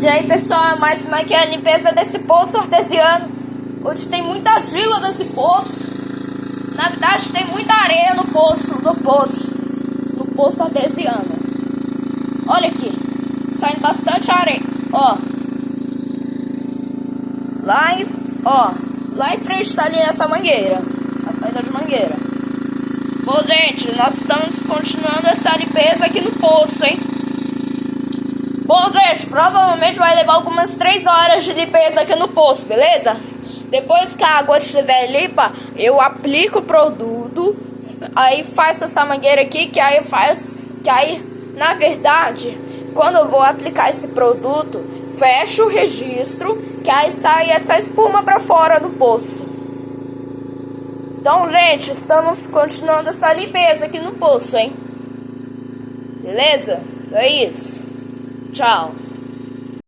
E aí, pessoal, mais como é que é a limpeza desse poço artesiano? Hoje tem muita argila nesse poço. Na verdade, tem muita areia no poço artesiano. Olha aqui, saindo bastante areia, ó. Lá em frente tá ali essa mangueira, a saída de mangueira. Bom, gente, nós estamos continuando essa limpeza aqui no poço, hein? Bom, gente, provavelmente vai levar algumas 3 horas de limpeza aqui no poço, beleza? Depois que a água estiver limpa, eu aplico o produto, aí faço essa mangueira aqui, que aí na verdade, quando eu vou aplicar esse produto, fecho o registro, que aí sai essa espuma pra fora do poço. Então, gente, estamos continuando essa limpeza aqui no poço, hein? Beleza? É isso. Tchau.